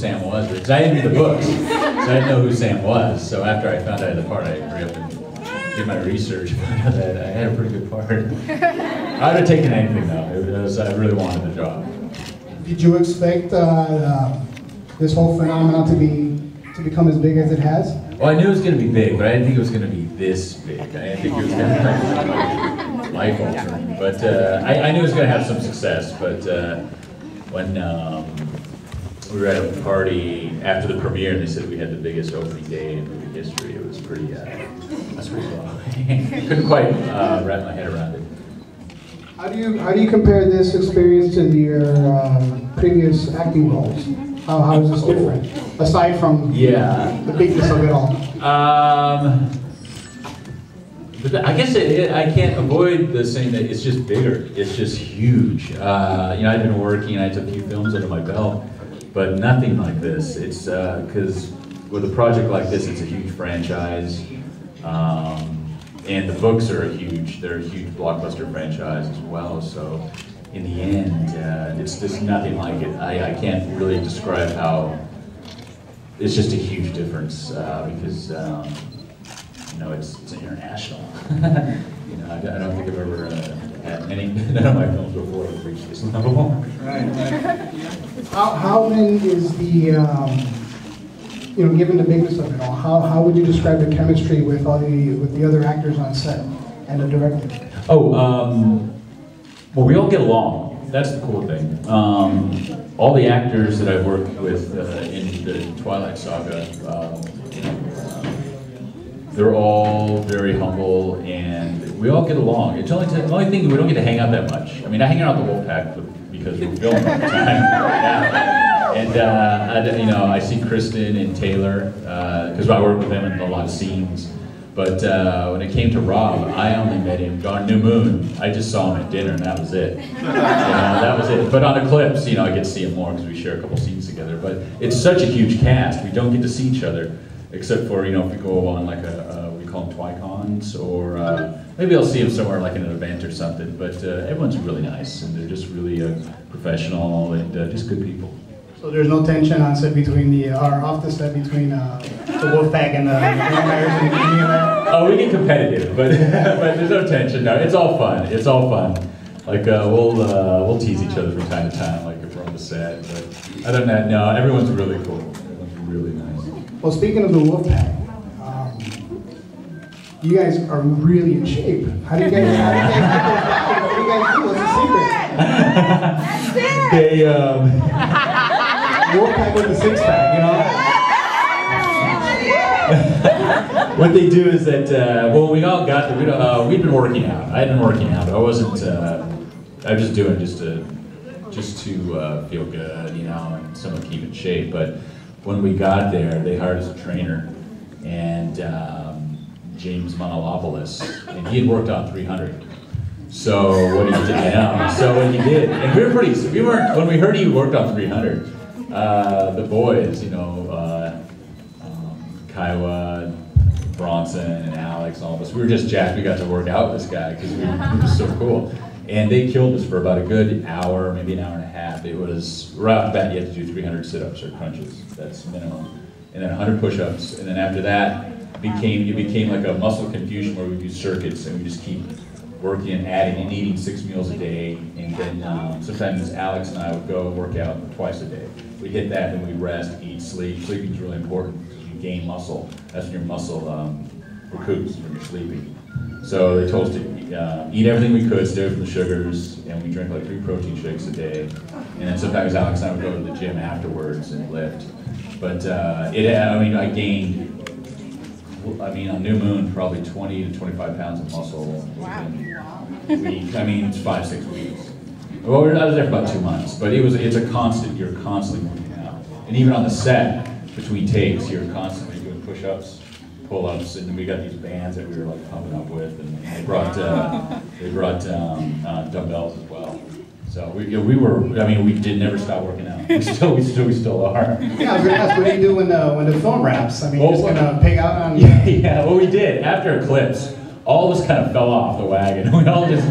Sam was, because I didn't read the books, so I didn't know who Sam was. So after I found out the part, I hurried up and did my research, found out that I had a pretty good part. I would have taken anything though. I really wanted the job. Did you expect this whole phenomenon to become as big as it has? Well, I knew it was going to be big, but I didn't think it was going to be this big. I didn't think it was going to be life altering. But I knew it was going to have some success. But when we were at a party after the premiere, and they said we had the biggest opening day in movie history, it was pretty. That's pretty cool. Couldn't quite wrap my head around it. How do you compare this experience to your previous acting roles? How is this different? Aside from the bigness of it all. But I guess I can't avoid the saying that it's just bigger. It's just huge. I've been working. I took a few films under my belt, but nothing like this. It's because with a project like this, it's a huge franchise, and the books are they're a huge blockbuster franchise as well. So in the end, it's just nothing like it. I can't really describe how. It's just a huge difference because it's international. I don't think I've ever had none of my films before have reached this level. Right. How then is the given the bigness of it all, how would you describe the chemistry with the other actors on set and the director? Well, we all get along. That's the cool thing. All the actors that I've worked with in the Twilight Saga, they're all very humble, and we all get along. It's the only thing we don't get to hang out that much. I mean, I hang out with the Wolfpack because we're filming all the time. Yeah. And I see Kristen and Taylor because I work with them in a lot of scenes. But when it came to Rob, I only met him on New Moon. I just saw him at dinner, and that was it. That was it. But on Eclipse, I get to see him more because we share a couple scenes together. But it's such a huge cast. We don't get to see each other, except for if we go on like we call them Twicons, or maybe I'll see him somewhere like in an event or something. But everyone's really nice, and they're just really professional and just good people. So there's no tension on set off the set between the Wolfpack and the vampires and any of that? Oh, we get competitive, but but there's no tension. No, it's all fun. It's all fun. Like we'll tease each other from time to time, like if we're on the set. But other than that, no, everyone's really cool. Everyone's really nice. Well, speaking of the Wolfpack, you guys are really in shape. How do you guys what do you guys do? What's the secret? They Wolfpack with a six-pack, What they do is that, we all got there, we'd been working out. I had been working out, but I wasn't, I was just doing it just to feel good, and somewhat keep in shape. But when we got there, they hired us a trainer, and James Monolopoulos, and he had worked on 300. So what he did, so what he did, and when we heard he worked on 300, the boys, Kiowa, Bronson, and Alex, all of us, we were just jacked. We got to work out with this guy because we were so cool. And they killed us for about a good hour, maybe an hour and a half. It was, right off the bat, you had to do 300 sit-ups or crunches, that's minimum. And then 100 push-ups, and then after that, it became like a muscle confusion where we do circuits and we just keep working and adding and eating 6 meals a day. And then sometimes Alex and I would go work out twice a day. We'd hit that, then we'd rest, eat, sleep. Sleeping is really important because you gain muscle. That's when your muscle recoups when you're sleeping. So they told us to eat everything we could, stay away from the sugars, and we drank like 3 protein shakes a day. And then sometimes Alex and I would go to the gym afterwards and lift. But I gained, on New Moon, probably 20 to 25 pounds of muscle within a week. It's 5-6 weeks. Well, I was there for about 2 months, but it's a constant, you're constantly working out. And even on the set, between takes, you're constantly doing push-ups, pull-ups, and then we got these bands that we were like pumping up with, and they brought dumbbells as well. So we did never stop working out. We still are. Yeah, I was gonna ask, what do you do when the film wraps? You're just gonna pig out on? Yeah, well we did. After Eclipse, all of us kind of fell off the wagon. We all just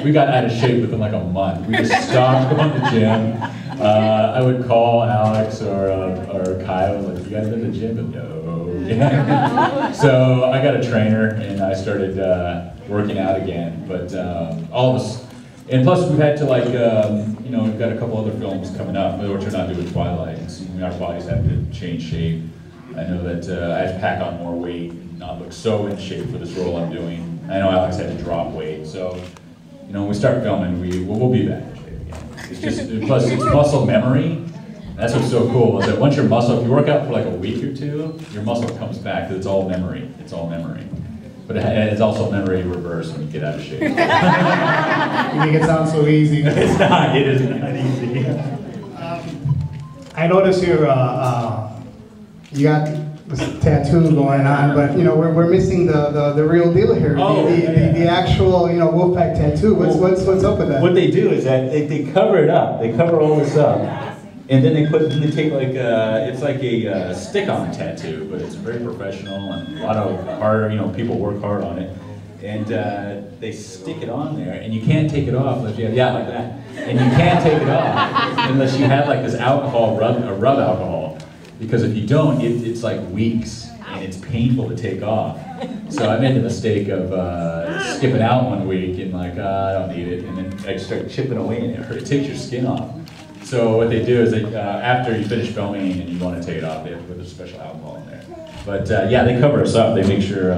we got out of shape within like a month. We just stopped going to the gym. I would call Alex or Kyle, like, you guys in the gym? But no. So I got a trainer and I started working out again. But all of us, and plus we've had to we've got a couple other films coming up, which are not doing Twilight. And so our bodies have to change shape. I know that I have to pack on more weight and not look so in shape for this role I'm doing. I know Alex had to drop weight, so when we start filming, we'll be back in shape again. It's just, plus it's muscle memory. That's what's so cool, is that once your muscle, if you work out for like a week or two, your muscle comes back, because it's all memory. It's all memory. But it's also memory reverse when you get out of shape. You make it sound so easy. It's not, it is not easy. I noticed you got this tattoo going on, but we're missing the real deal here. Oh, the actual Wolfpack tattoo. What's up with that? What they do is that they cover it up. They cover all this up, and then they take like it's like a stick-on tattoo, but it's very professional and a lot of hard. People work hard on it, and they stick it on there, and you can't take it off unless you have like that, and you can't take it off unless you have like this alcohol rub alcohol. Because if you don't, it's like weeks, and it's painful to take off. So I made the mistake of skipping out one week and I don't need it, and then I just start chipping away, and it takes your skin off. So what they do is after you finish filming and you want to take it off, they have to put a special alcohol in there. But yeah, they cover us up. They make sure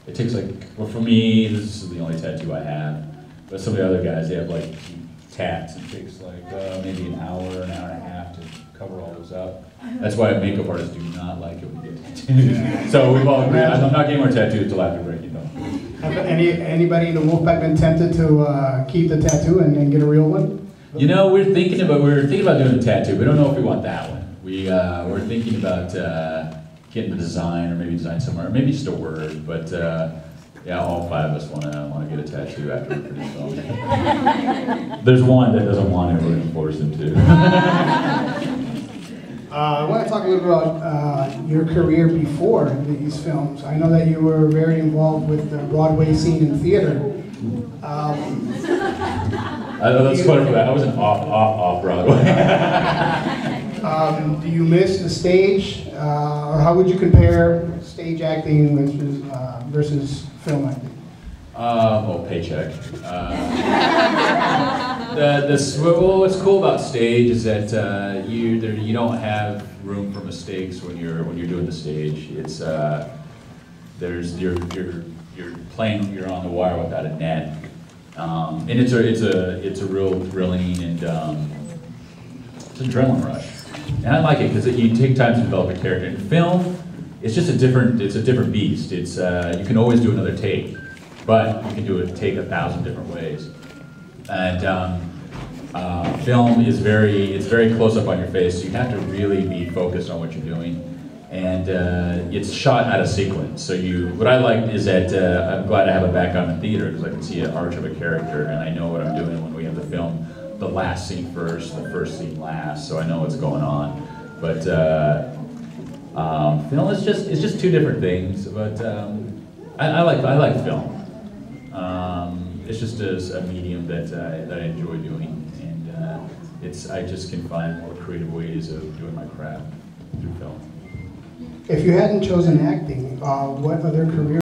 it takes well, for me, this is the only tattoo I have. But some of the other guys, they have tats, and it takes maybe an hour and a half to cover all those up. That's why makeup artists do not like it when you get tattoos. So we've all agreed, I'm not getting more tattoos until after breaking them. Have anybody in the Wolfpack been tempted to keep the tattoo and get a real one? We're thinking about doing a tattoo. We don't know if we want that one. We're thinking about getting the design, or maybe design somewhere, or maybe just a word. But yeah, all 5 of us want to get a tattoo after we finish filming. There's one that doesn't want it. We're going to force him to. I want to talk a little bit about your career before these films. I know that you were very involved with the Broadway scene in theater. Let's put for that. I wasn't off Broadway. Do you miss the stage, or how would you compare stage acting versus film acting? Paycheck. What's cool about stage is that you don't have room for mistakes when you're doing the stage. It's you're playing, you're on the wire without a net, and it's a real thrilling and it's an adrenaline rush. And I like it because you take time to develop a character. In film, it's just a different beast. It's you can always do another take, but you can do a take 1,000 different ways. And film is very close up on your face, so you have to really be focused on what you're doing. And it's shot out of sequence. So what I like is that I'm glad I have a background in theater, because I can see an arc of a character, and I know what I'm doing when we have the film. The last scene first, the first scene last, so I know what's going on. But film is just 2 different things. But I like film. It's just a medium that I enjoy doing, and I just can find more creative ways of doing my craft through film. If you hadn't chosen acting, what other career